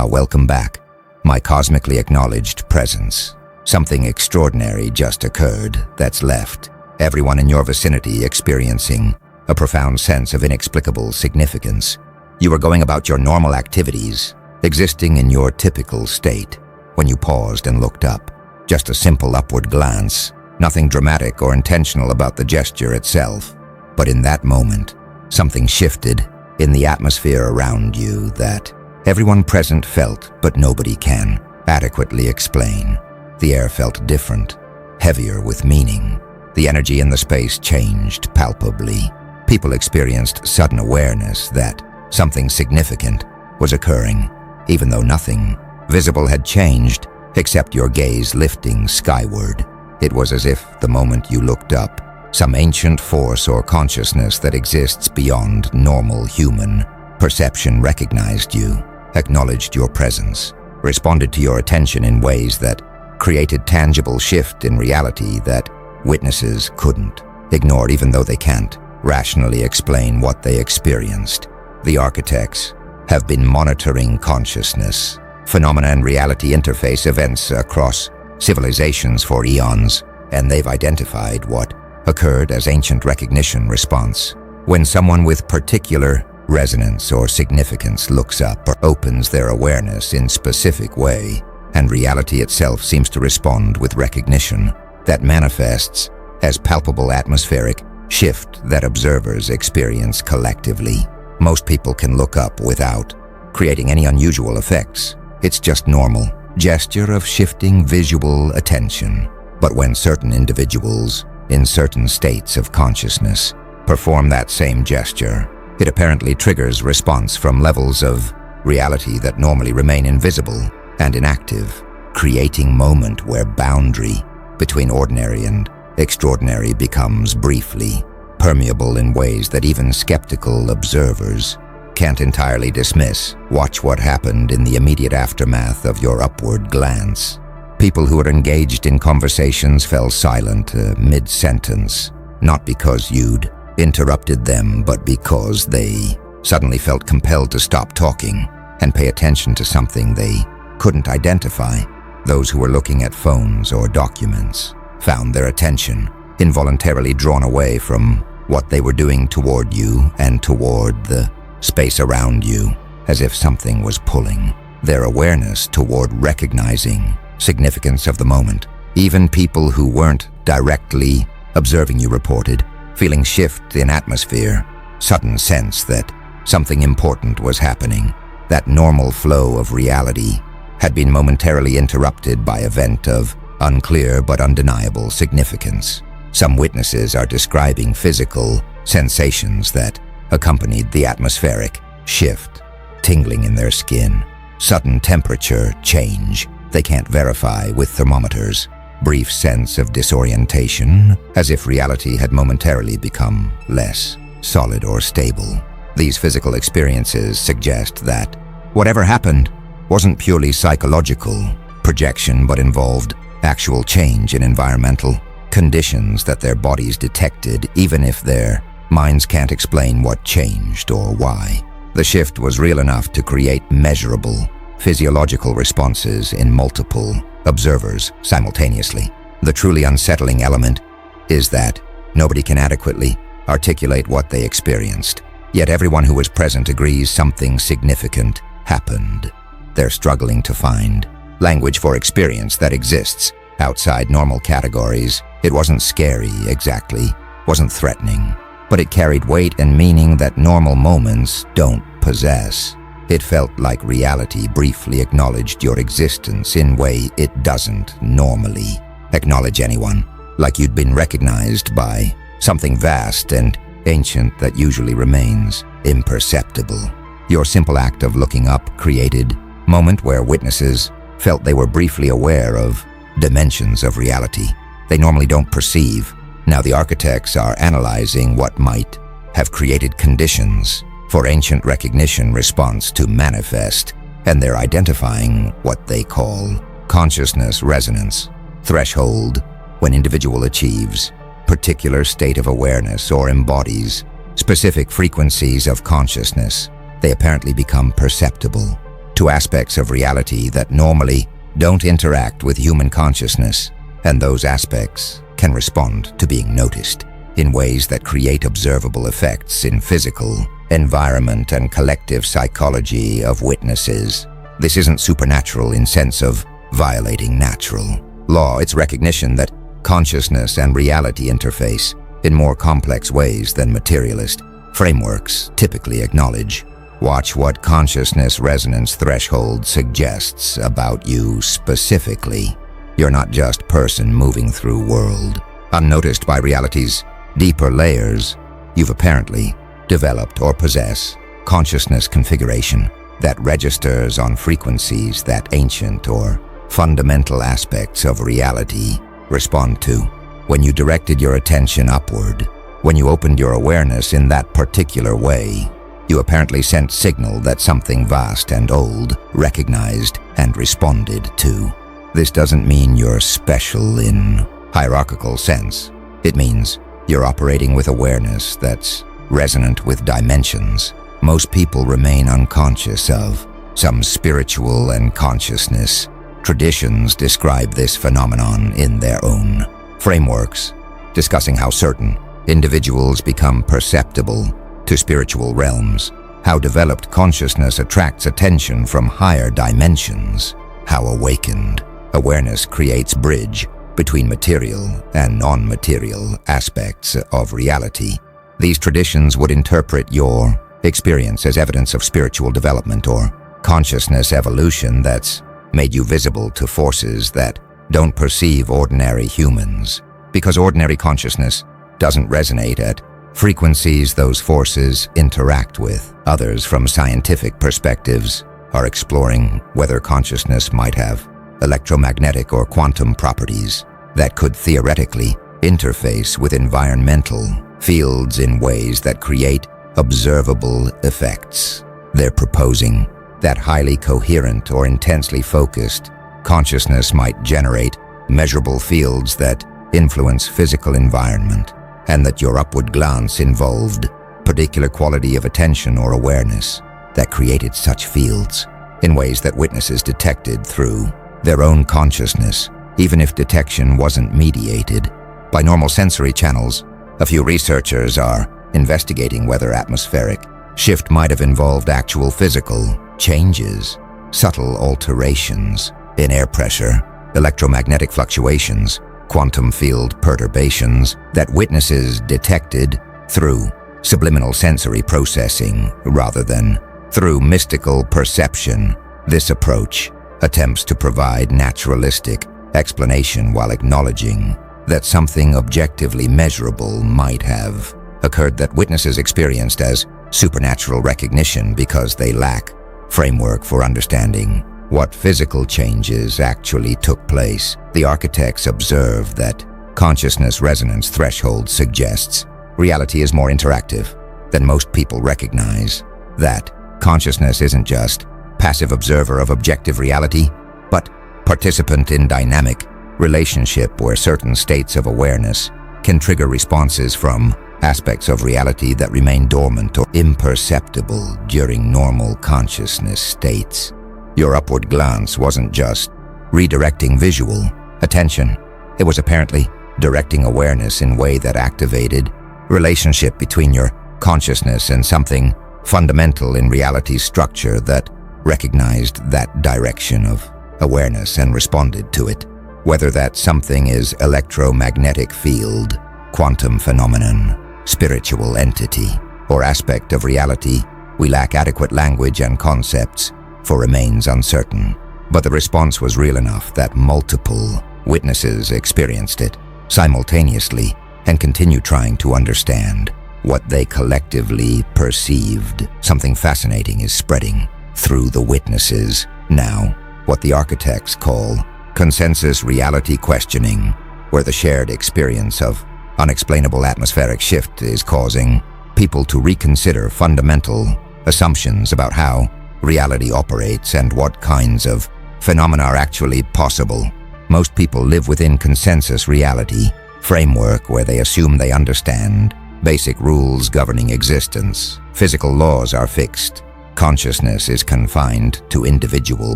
Welcome back. My cosmically acknowledged presence. Something extraordinary just occurred that's left everyone in your vicinity experiencing a profound sense of inexplicable significance. You were going about your normal activities, existing in your typical state, when you paused and looked up. Just a simple upward glance, nothing dramatic or intentional about the gesture itself. But in that moment, something shifted in the atmosphere around you that everyone present felt, but nobody can adequately explain. The air felt different, heavier with meaning. The energy in the space changed palpably. People experienced sudden awareness that something significant was occurring, even though nothing visible had changed except your gaze lifting skyward. It was as if the moment you looked up, some ancient force or consciousness that exists beyond normal human perception recognized you, acknowledged your presence, responded to your attention in ways that created tangible shift in reality that witnesses couldn't, ignored even though they can't rationally explain what they experienced. The architects have been monitoring consciousness, phenomena and reality interface events across civilizations for eons, and they've identified what occurred as ancient recognition response. When someone with particular resonance or significance looks up or opens their awareness in specific way, and reality itself seems to respond with recognition that manifests as palpable atmospheric shift that observers experience collectively. Most people can look up without creating any unusual effects. It's just normal gesture of shifting visual attention. But when certain individuals in certain states of consciousness perform that same gesture, it apparently triggers response from levels of reality that normally remain invisible and inactive, creating moment where boundary between ordinary and extraordinary becomes briefly permeable in ways that even skeptical observers can't entirely dismiss. Watch what happened in the immediate aftermath of your upward glance. People who were engaged in conversations fell silent mid-sentence, not because you'd interrupted them, but because they suddenly felt compelled to stop talking and pay attention to something they couldn't identify. Those who were looking at phones or documents found their attention involuntarily drawn away from what they were doing toward you and toward the space around you, as if something was pulling their awareness toward recognizing significance of the moment. Even people who weren't directly observing you reported feeling shift in atmosphere, sudden sense that something important was happening. That normal flow of reality had been momentarily interrupted by event of unclear but undeniable significance. Some witnesses are describing physical sensations that accompanied the atmospheric shift, tingling in their skin, sudden temperature change they can't verify with thermometers, brief sense of disorientation, as if reality had momentarily become less solid or stable. These physical experiences suggest that whatever happened wasn't purely psychological projection, but involved actual change in environmental conditions that their bodies detected, even if their minds can't explain what changed or why. The shift was real enough to create measurable physiological responses in multiple observers simultaneously. The truly unsettling element is that nobody can adequately articulate what they experienced, yet everyone who was present agrees something significant happened. They're struggling to find language for experience that exists outside normal categories. It wasn't scary exactly, wasn't threatening, but it carried weight and meaning that normal moments don't possess. It felt like reality briefly acknowledged your existence in a way it doesn't normally acknowledge anyone, like you'd been recognized by something vast and ancient that usually remains imperceptible. Your simple act of looking up created a moment where witnesses felt they were briefly aware of dimensions of reality they normally don't perceive. Now the architects are analyzing what might have created conditions for ancient recognition response to manifest, and they're identifying what they call consciousness resonance threshold. When individual achieves particular state of awareness or embodies specific frequencies of consciousness, they apparently become perceptible to to aspects of reality that normally don't interact with human consciousness, and those aspects can respond to being noticed in ways that create observable effects in physical, environment, and collective psychology of witnesses. This isn't supernatural in sense of violating natural law. It's recognition that consciousness and reality interface in more complex ways than materialist frameworks typically acknowledge. Watch what consciousness resonance threshold suggests about you specifically. You're not just person moving through world. Unnoticed by reality's deeper layers, you've apparently developed or possess consciousness configuration that registers on frequencies that ancient or fundamental aspects of reality respond to. When you directed your attention upward, when you opened your awareness in that particular way, you apparently sent signal that something vast and old recognized and responded to. This doesn't mean you're special in hierarchical sense. It means you're operating with awareness that's resonant with dimensions most people remain unconscious of. Some spiritual and consciousness traditions describe this phenomenon in their own frameworks, discussing how certain individuals become perceptible to spiritual realms, how developed consciousness attracts attention from higher dimensions, how awakened awareness creates bridge between material and non-material aspects of reality. These traditions would interpret your experience as evidence of spiritual development or consciousness evolution that's made you visible to forces that don't perceive ordinary humans. Because ordinary consciousness doesn't resonate at frequencies those forces interact with. Others, from scientific perspectives, are exploring whether consciousness might have electromagnetic or quantum properties that could theoretically interface with environmental fields in ways that create observable effects. They're proposing that highly coherent or intensely focused consciousness might generate measurable fields that influence physical environment, and that your upward glance involved particular quality of attention or awareness that created such fields in ways that witnesses detected through their own consciousness, even if detection wasn't mediated by normal sensory channels. A few researchers are investigating whether atmospheric shift might have involved actual physical changes, subtle alterations in air pressure, electromagnetic fluctuations, quantum field perturbations that witnesses detected through subliminal sensory processing rather than through mystical perception. This approach attempts to provide naturalistic explanation while acknowledging that something objectively measurable might have occurred that witnesses experienced as supernatural recognition because they lack framework for understanding what physical changes actually took place. The architects observe that consciousness resonance threshold suggests reality is more interactive than most people recognize, that consciousness isn't just passive observer of objective reality, but participant in dynamic relationship where certain states of awareness can trigger responses from aspects of reality that remain dormant or imperceptible during normal consciousness states. Your upward glance wasn't just redirecting visual attention. It was apparently directing awareness in a way that activated relationship between your consciousness and something fundamental in reality's structure that recognized that direction of awareness and responded to it. Whether that something is electromagnetic field, quantum phenomenon, spiritual entity, or aspect of reality we lack adequate language and concepts for remains uncertain. But the response was real enough that multiple witnesses experienced it simultaneously and continue trying to understand what they collectively perceived. Something fascinating is spreading through the witnesses now, what the architects call consensus reality questioning, where the shared experience of unexplainable atmospheric shift is causing people to reconsider fundamental assumptions about how reality operates and what kinds of phenomena are actually possible. Most people live within consensus reality framework where they assume they understand basic rules governing existence. Physical laws are fixed, consciousness is confined to individual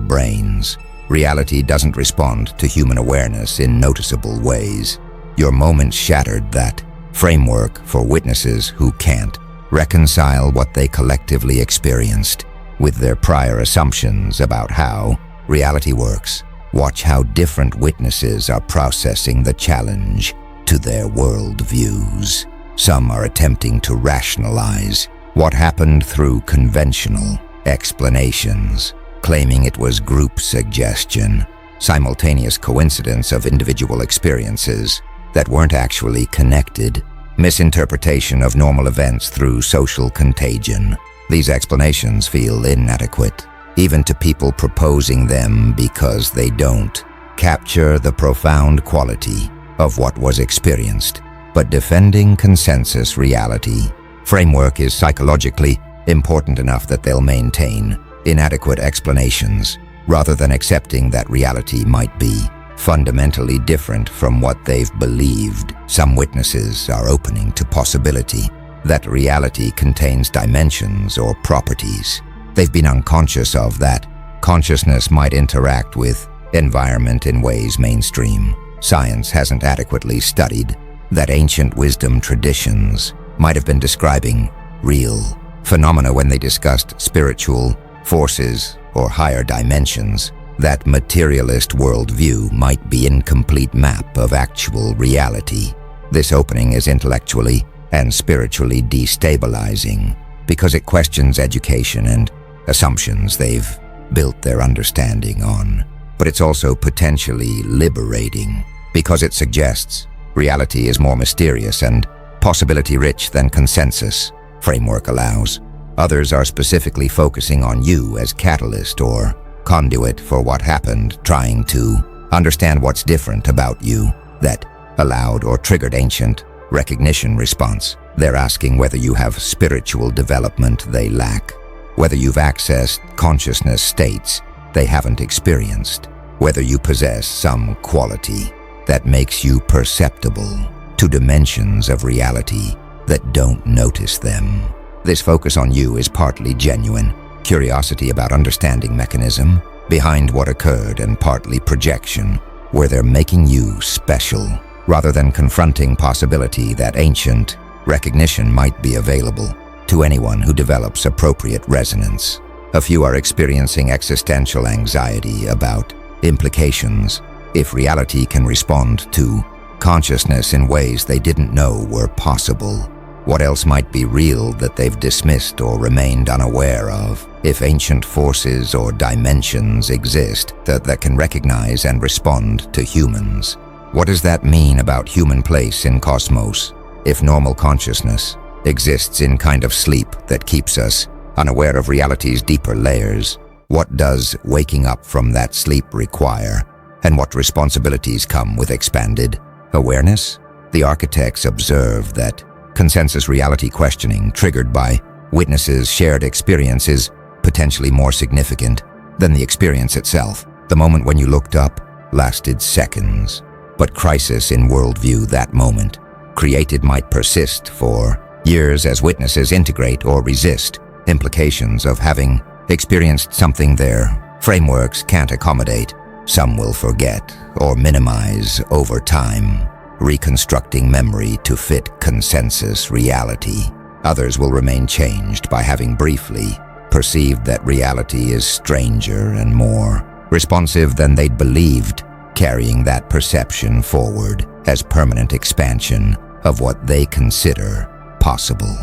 brains. Reality doesn't respond to human awareness in noticeable ways. Your moment shattered that framework for witnesses who can't reconcile what they collectively experienced with their prior assumptions about how reality works. Watch how different witnesses are processing the challenge to their worldviews. Some are attempting to rationalize what happened through conventional explanations, claiming it was group suggestion, simultaneous coincidence of individual experiences that weren't actually connected, misinterpretation of normal events through social contagion. These explanations feel inadequate, even to people proposing them, because they don't capture the profound quality of what was experienced. But defending consensus reality framework is psychologically important enough that they'll maintain inadequate explanations rather than accepting that reality might be fundamentally different from what they've believed. Some witnesses are opening to possibility that reality contains dimensions or properties they've been unconscious of, that consciousness might interact with environment in ways mainstream science hasn't adequately studied, that ancient wisdom traditions might have been describing real phenomena when they discussed spiritual forces or higher dimensions. That materialist worldview might be an incomplete map of actual reality. This opening is intellectually and spiritually destabilizing because it questions education and assumptions they've built their understanding on. But it's also potentially liberating because it suggests reality is more mysterious and possibility-rich than consensus framework allows. Others are specifically focusing on you as catalyst or conduit for what happened, trying to understand what's different about you that allowed or triggered ancient recognition response. They're asking whether you have spiritual development they lack, whether you've accessed consciousness states they haven't experienced, whether you possess some quality that makes you perceptible to dimensions of reality that don't notice them. This focus on you is partly genuine curiosity about understanding mechanism behind what occurred, and partly projection, where they're making you special, rather than confronting possibility that ancient recognition might be available to anyone who develops appropriate resonance. A few are experiencing existential anxiety about implications if reality can respond to consciousness in ways they didn't know were possible. What else might be real that they've dismissed or remained unaware of? If ancient forces or dimensions exist that can recognize and respond to humans, what does that mean about human place in cosmos? If normal consciousness exists in kind of sleep that keeps us unaware of reality's deeper layers, what does waking up from that sleep require? And what responsibilities come with expanded awareness? The architects observe that consensus reality questioning triggered by witnesses' shared experience is potentially more significant than the experience itself. The moment when you looked up lasted seconds, but crisis in worldview that moment created might persist for years as witnesses integrate or resist implications of having experienced something their frameworks can't accommodate. Some will forget or minimize over time, reconstructing memory to fit consensus reality. Others will remain changed by having briefly perceived that reality is stranger and more responsive than they'd believed, carrying that perception forward as permanent expansion of what they consider possible.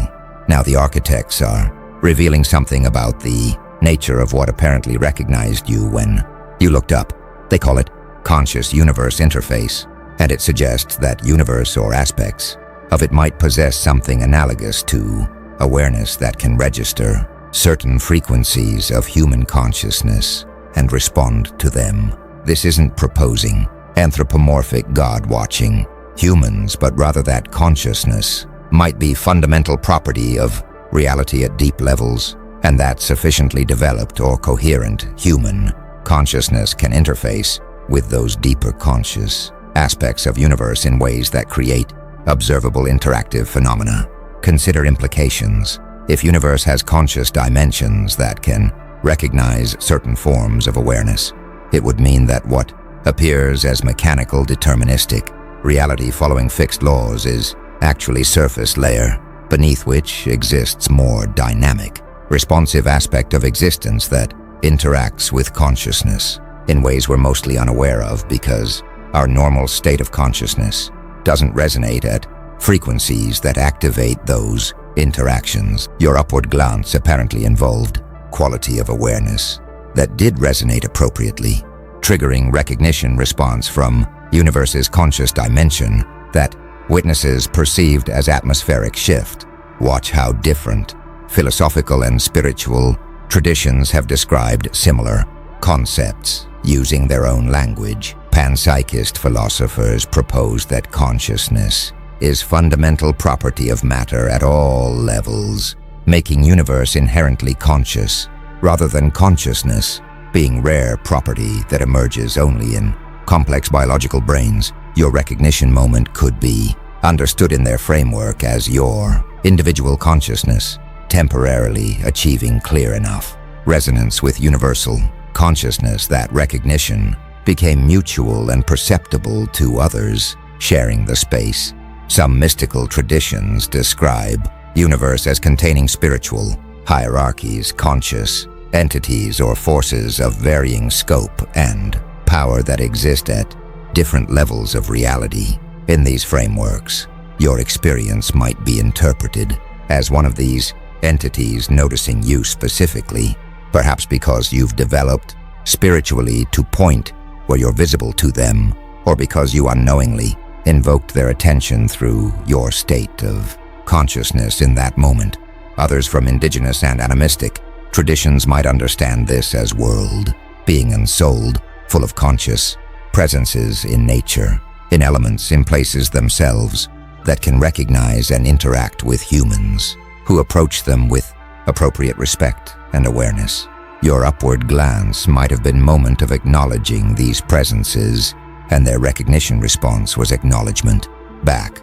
Now the architects are revealing something about the nature of what apparently recognized you when you looked up. They call it conscious universe interface, and it suggests that universe or aspects of it might possess something analogous to awareness that can register certain frequencies of human consciousness and respond to them. This isn't proposing anthropomorphic God-watching humans, but rather that consciousness might be fundamental property of reality at deep levels, and that sufficiently developed or coherent human consciousness can interface with those deeper conscious aspects of universe in ways that create observable interactive phenomena. Consider implications. If universe has conscious dimensions that can recognize certain forms of awareness, it would mean that what appears as mechanical, deterministic reality following fixed laws is actually surface layer, beneath which exists more dynamic, responsive aspect of existence that interacts with consciousness in ways we're mostly unaware of because our normal state of consciousness doesn't resonate at frequencies that activate those interactions. Your upward glance apparently involved quality of awareness that did resonate appropriately, triggering recognition response from universe's conscious dimension that witnesses perceived as atmospheric shift. Watch how different philosophical and spiritual traditions have described similar concepts using their own language. Panpsychist philosophers propose that consciousness is fundamental property of matter at all levels, making universe inherently conscious, rather than consciousness being rare property that emerges only in complex biological brains. Your recognition moment could be understood in their framework as your individual consciousness temporarily achieving clear enough resonance with universal consciousness that recognition became mutual and perceptible to others sharing the space. Some mystical traditions describe universe as containing spiritual hierarchies, conscious entities or forces of varying scope and power that exist at different levels of reality. In these frameworks, your experience might be interpreted as one of these entities noticing you specifically, perhaps because you've developed spiritually to point where you're visible to them, or because you unknowingly invoked their attention through your state of consciousness in that moment. Others from indigenous and animistic traditions might understand this as world, being unsouled, full of conscious presences in nature, in elements, in places themselves that can recognize and interact with humans who approach them with appropriate respect and awareness. Your upward glance might have been a moment of acknowledging these presences, and their recognition response was acknowledgement back.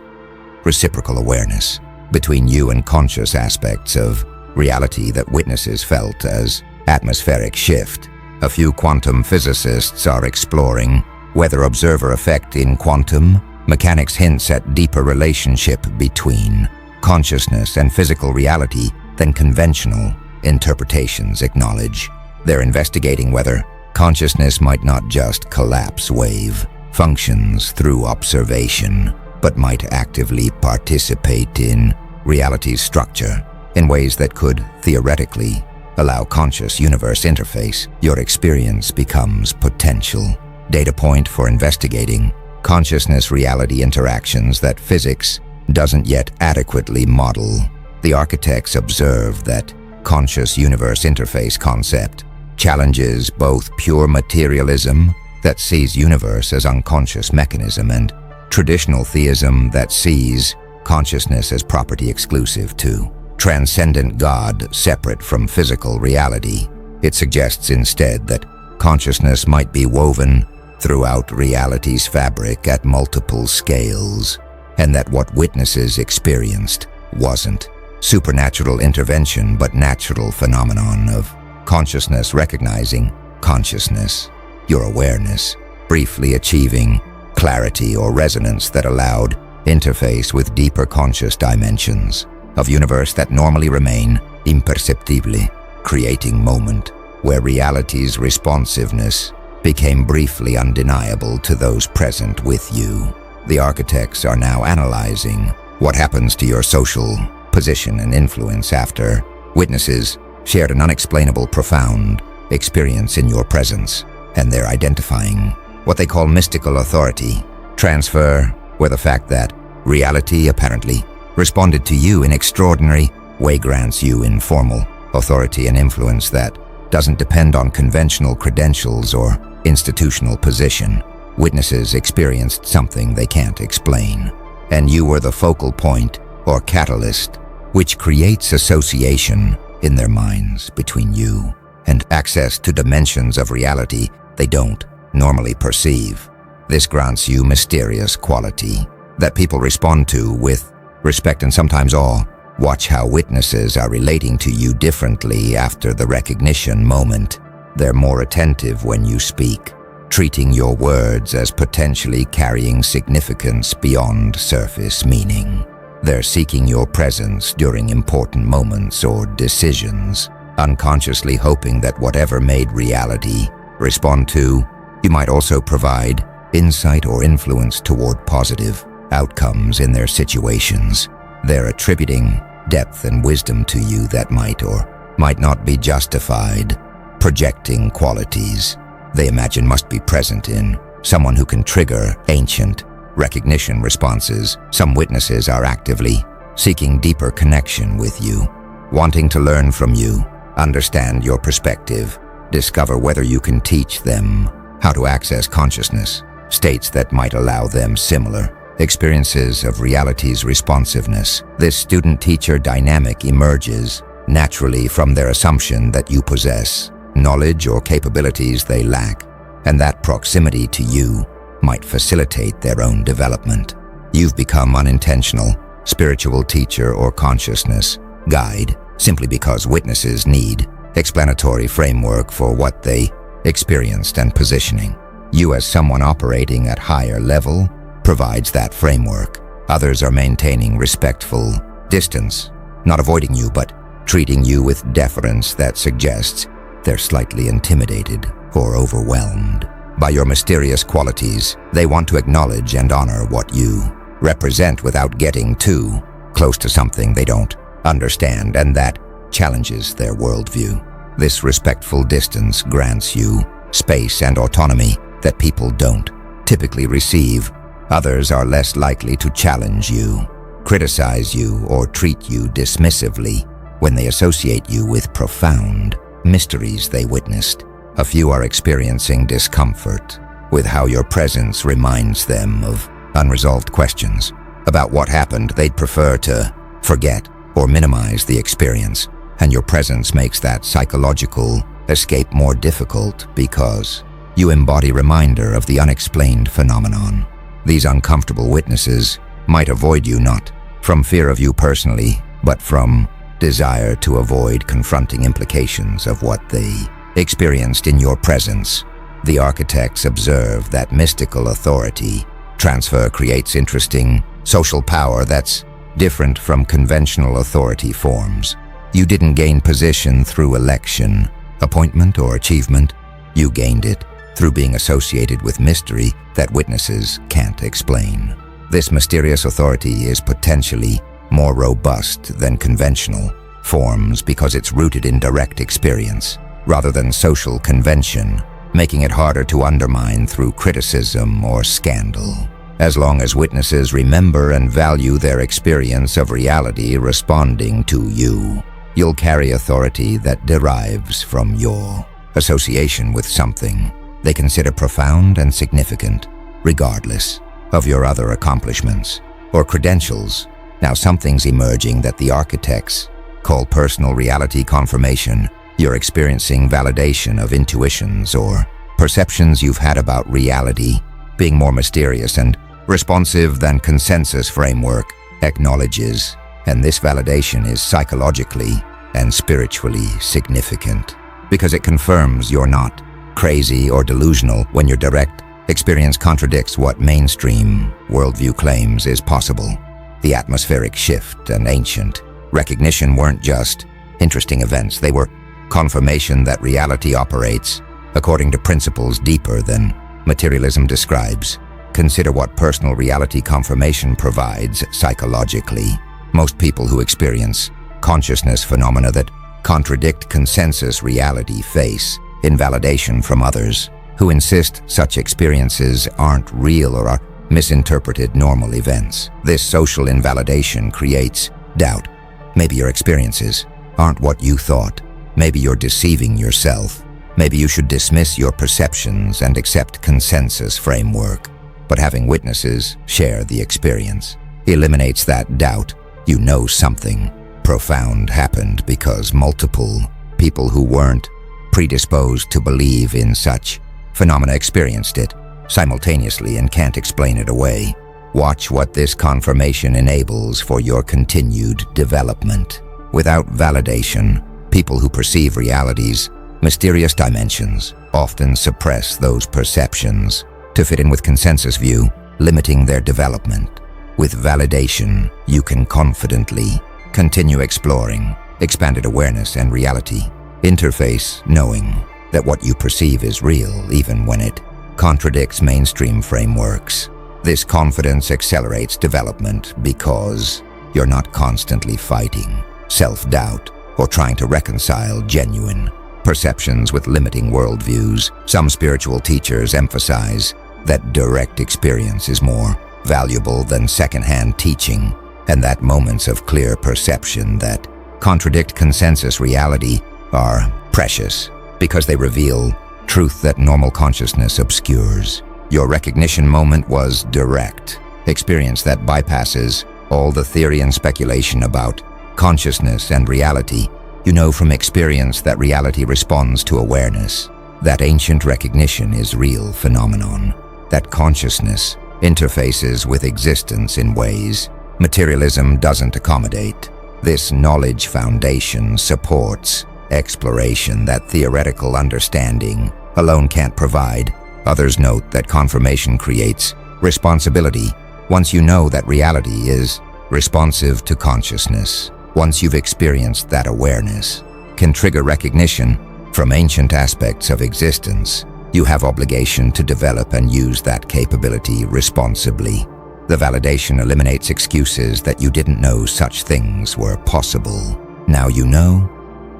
Reciprocal awareness between you and conscious aspects of reality that witnesses felt as atmospheric shift. A few quantum physicists are exploring whether observer effect in quantum mechanics hints at deeper relationship between consciousness and physical reality than conventional interpretations acknowledge. They're investigating whether consciousness might not just collapse wave functions through observation, but might actively participate in reality's structure in ways that could theoretically allow conscious universe interface. Your experience becomes potential data point for investigating consciousness reality interactions that physics doesn't yet adequately model. The architects observe that conscious universe interface concept challenges both pure materialism that sees universe as unconscious mechanism and traditional theism that sees consciousness as property exclusive to transcendent God separate from physical reality. It suggests instead that consciousness might be woven throughout reality's fabric at multiple scales, and that what witnesses experienced wasn't supernatural intervention but natural phenomenon of consciousness recognizing consciousness, your awareness, briefly achieving clarity or resonance that allowed interface with deeper conscious dimensions of universe that normally remain imperceptible, creating moment where reality's responsiveness became briefly undeniable to those present with you. The architects are now analyzing what happens to your social position and influence after witnesses shared an unexplainable profound experience in your presence, and they're identifying what they call mystical authority transfer, where the fact that reality apparently responded to you in extraordinary way grants you informal authority and influence that doesn't depend on conventional credentials or institutional position. Witnesses experienced something they can't explain, and you were the focal point or catalyst, which creates association in their minds between you and access to dimensions of reality they don't normally perceive. This grants you mysterious quality that people respond to with respect and sometimes awe. Watch how witnesses are relating to you differently after the recognition moment. They're more attentive when you speak, treating your words as potentially carrying significance beyond surface meaning. They're seeking your presence during important moments or decisions, unconsciously hoping that whatever made reality respond to, you might also provide insight or influence toward positive outcomes in their situations. They're attributing depth and wisdom to you that might or might not be justified, projecting qualities they imagine must be present in someone who can trigger ancient recognition responses. Some witnesses are actively seeking deeper connection with you, wanting to learn from you, understand your perspective, discover whether you can teach them how to access consciousness, states that might allow them similar experiences of reality's responsiveness. This student-teacher dynamic emerges naturally from their assumption that you possess knowledge or capabilities they lack, and that proximity to you might facilitate their own development. You've become unintentional spiritual teacher or consciousness guide simply because witnesses need explanatory framework for what they experienced and positioning. You, as someone operating at higher level, provides that framework. Others are maintaining respectful distance, not avoiding you but treating you with deference that suggests they're slightly intimidated or overwhelmed by your mysterious qualities. They want to acknowledge and honor what you represent without getting too close to something they don't understand and that challenges their worldview. This respectful distance grants you space and autonomy that people don't typically receive. Others are less likely to challenge you, criticize you, or treat you dismissively when they associate you with profound mysteries they witnessed. A few are experiencing discomfort with how your presence reminds them of unresolved questions about what happened. They'd prefer to forget or minimize the experience, and your presence makes that psychological escape more difficult because you embody reminder of the unexplained phenomenon. These uncomfortable witnesses might avoid you not from fear of you personally, but from desire to avoid confronting implications of what they experienced in your presence. The architects observe that mystical authority transfer creates interesting social power that's different from conventional authority forms. You didn't gain position through election, appointment, or achievement. You gained it through being associated with mystery that witnesses can't explain. This mysterious authority is potentially more robust than conventional forms because it's rooted in direct experience rather than social convention, making it harder to undermine through criticism or scandal. As long as witnesses remember and value their experience of reality responding to you, you'll carry authority that derives from your association with something they consider profound and significant, regardless of your other accomplishments or credentials. Now something's emerging that the architects call personal reality confirmation. You're experiencing validation of intuitions or perceptions you've had about reality being more mysterious and responsive than consensus framework acknowledges, and this validation is psychologically and spiritually significant because it confirms you're not crazy or delusional when your direct experience contradicts what mainstream worldview claims is possible. The atmospheric shift and ancient recognition weren't just interesting events, they were confirmation that reality operates according to principles deeper than materialism describes. Consider what personal reality confirmation provides psychologically. Most people who experience consciousness phenomena that contradict consensus reality face invalidation from others who insist such experiences aren't real or are misinterpreted normal events. This social invalidation creates doubt. Maybe your experiences aren't what you thought. Maybe you're deceiving yourself. Maybe you should dismiss your perceptions and accept consensus framework. But having witnesses share the experience eliminates that doubt. You know something profound happened because multiple people who weren't predisposed to believe in such phenomena experienced it simultaneously and can't explain it away. Watch what this confirmation enables for your continued development. Without validation, people who perceive reality's mysterious dimensions often suppress those perceptions to fit in with consensus view, limiting their development. With validation, you can confidently continue exploring expanded awareness and reality. Interface knowing that what you perceive is real even when it contradicts mainstream frameworks. This confidence accelerates development because you're not constantly fighting self-doubt or trying to reconcile genuine perceptions with limiting worldviews. Some spiritual teachers emphasize that direct experience is more valuable than secondhand teaching, and that moments of clear perception that contradict consensus reality are precious because they reveal truth that normal consciousness obscures. Your recognition moment was direct experience that bypasses all the theory and speculation about consciousness and reality. You know from experience that reality responds to awareness, that ancient recognition is real phenomenon, that consciousness interfaces with existence in ways materialism doesn't accommodate. This knowledge foundation supports exploration that theoretical understanding alone can't provide. Others note that confirmation creates responsibility. Once you know that reality is responsive to consciousness, once you've experienced that awareness, can trigger recognition from ancient aspects of existence, you have obligation to develop and use that capability responsibly. The validation eliminates excuses that you didn't know such things were possible. Now you know,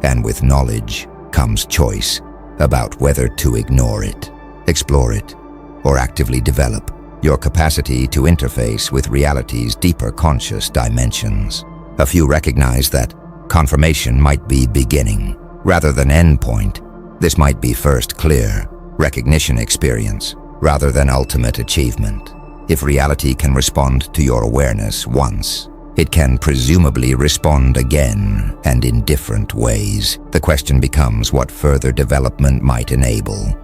and with knowledge comes choice about whether to ignore it, explore it, or actively develop your capacity to interface with reality's deeper conscious dimensions. A few recognize that confirmation might be beginning rather than endpoint. This might be first clear recognition experience rather than ultimate achievement. If reality can respond to your awareness once, it can presumably respond again and in different ways. The question becomes what further development might enable.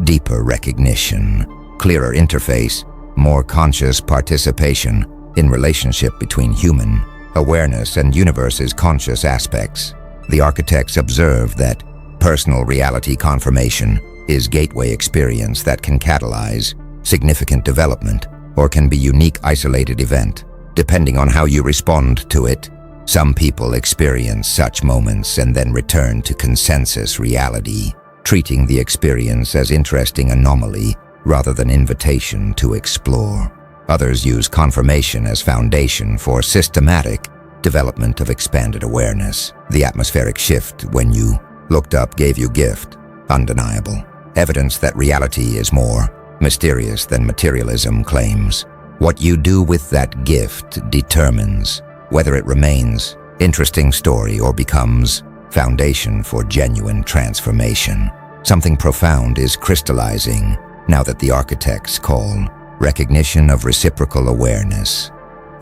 Deeper recognition, clearer interface, more conscious participation in relationship between human awareness and universe's conscious aspects. The architects observe that personal reality confirmation is gateway experience that can catalyze significant development or can be unique isolated event, depending on how you respond to it. Some people experience such moments and then return to consensus reality, treating the experience as interesting anomaly rather than invitation to explore. Others use confirmation as foundation for systematic development of expanded awareness. The atmospheric shift when you looked up gave you gift, undeniable, evidence that reality is more mysterious than materialism claims. What you do with that gift determines whether it remains interesting story or becomes foundation for genuine transformation. Something profound is crystallizing now that the architects call recognition of reciprocal awareness.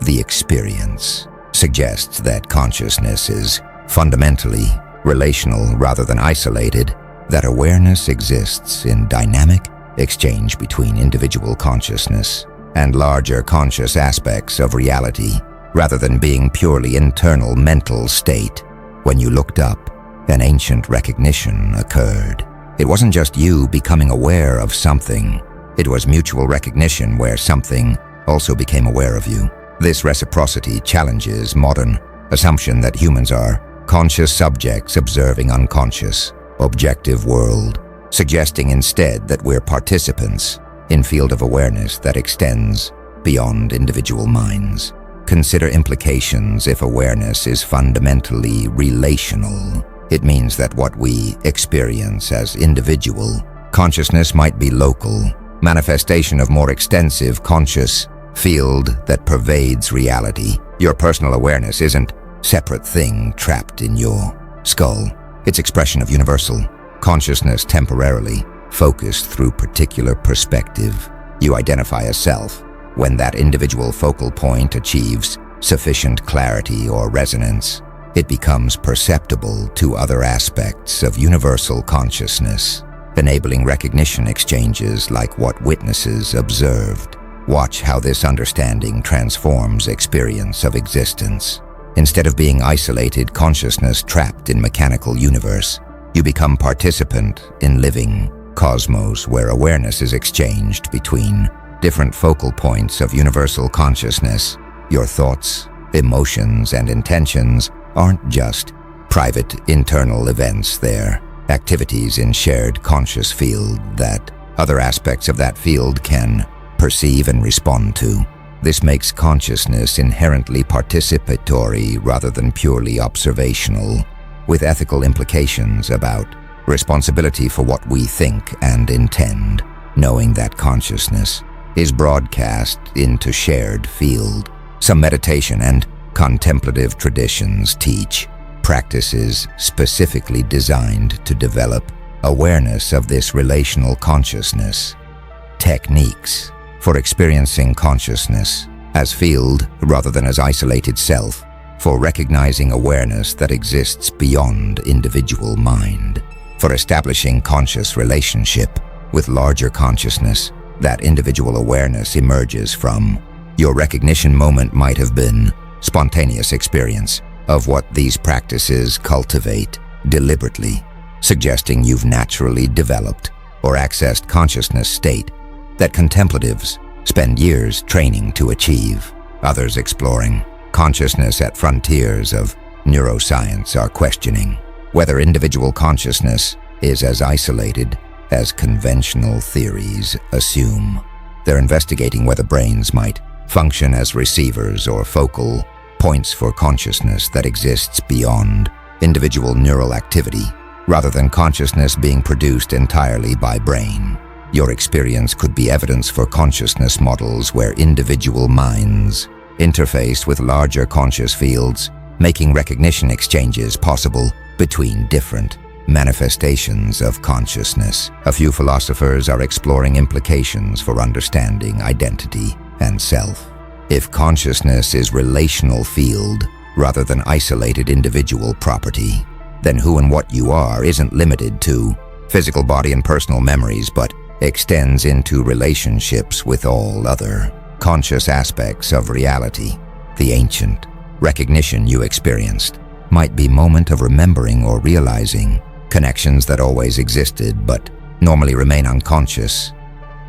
The experience suggests that consciousness is fundamentally relational rather than isolated, that awareness exists in dynamic exchange between individual consciousness and larger conscious aspects of reality, rather than being purely internal mental state. When you looked up, an ancient recognition occurred. It wasn't just you becoming aware of something, it was mutual recognition where something also became aware of you. This reciprocity challenges modern assumption that humans are conscious subjects observing unconscious, objective world, suggesting instead that we're participants in field of awareness that extends beyond individual minds. Consider implications if awareness is fundamentally relational. It means that what we experience as individual consciousness might be local, manifestation of more extensive conscious field that pervades reality. Your personal awareness isn't separate thing trapped in your skull. It's expression of universal consciousness temporarily focused through particular perspective. You identify a self when that individual focal point achieves sufficient clarity or resonance. It becomes perceptible to other aspects of universal consciousness, enabling recognition exchanges like what witnesses observed. Watch how this understanding transforms experience of existence. Instead of being isolated consciousness trapped in mechanical universe, you become participant in living cosmos where awareness is exchanged between different focal points of universal consciousness. Your thoughts, emotions, and intentions aren't just private internal events. They're activities in shared conscious field that other aspects of that field can perceive and respond to. This makes consciousness inherently participatory rather than purely observational, with ethical implications about responsibility for what we think and intend, knowing that consciousness is broadcast into shared field. Some meditation and contemplative traditions teach practices specifically designed to develop awareness of this relational consciousness. Techniques for experiencing consciousness as field rather than as isolated self, for recognizing awareness that exists beyond individual mind, for establishing conscious relationship with larger consciousness that individual awareness emerges from. Your recognition moment might have been spontaneous experience of what these practices cultivate deliberately, suggesting you've naturally developed or accessed consciousness state that contemplatives spend years training to achieve. Others exploring consciousness at frontiers of neuroscience are questioning whether individual consciousness is as isolated as conventional theories assume. They're investigating whether brains might function as receivers or focal points for consciousness that exists beyond individual neural activity, rather than consciousness being produced entirely by brain. Your experience could be evidence for consciousness models where individual minds interface with larger conscious fields, making recognition exchanges possible between different manifestations of consciousness. A few philosophers are exploring implications for understanding identity and self. If consciousness is relational field rather than isolated individual property, then who and what you are isn't limited to physical body and personal memories, but extends into relationships with all other conscious aspects of reality. The ancient recognition you experienced might be moment of remembering or realizing connections that always existed but normally remain unconscious,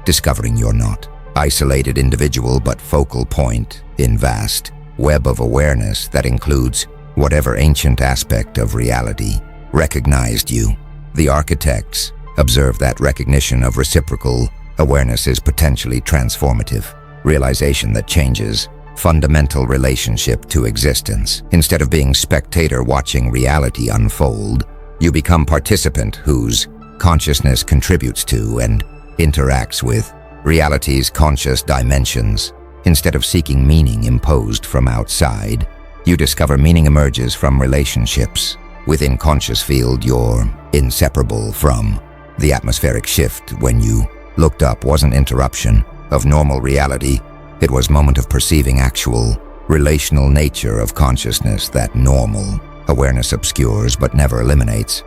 discovering you're not isolated individual but focal point in vast web of awareness that includes whatever ancient aspect of reality recognized you. The architects observe that recognition of reciprocal awareness is potentially transformative, realization that changes fundamental relationship to existence. Instead of being spectator watching reality unfold, you become participant whose consciousness contributes to and interacts with reality's conscious dimensions. Instead of seeking meaning imposed from outside, you discover meaning emerges from relationships within conscious field. You're inseparable from the atmospheric shift when you looked up wasn't interruption of normal reality. It was moment of perceiving actual relational nature of consciousness that normal awareness obscures but never eliminates.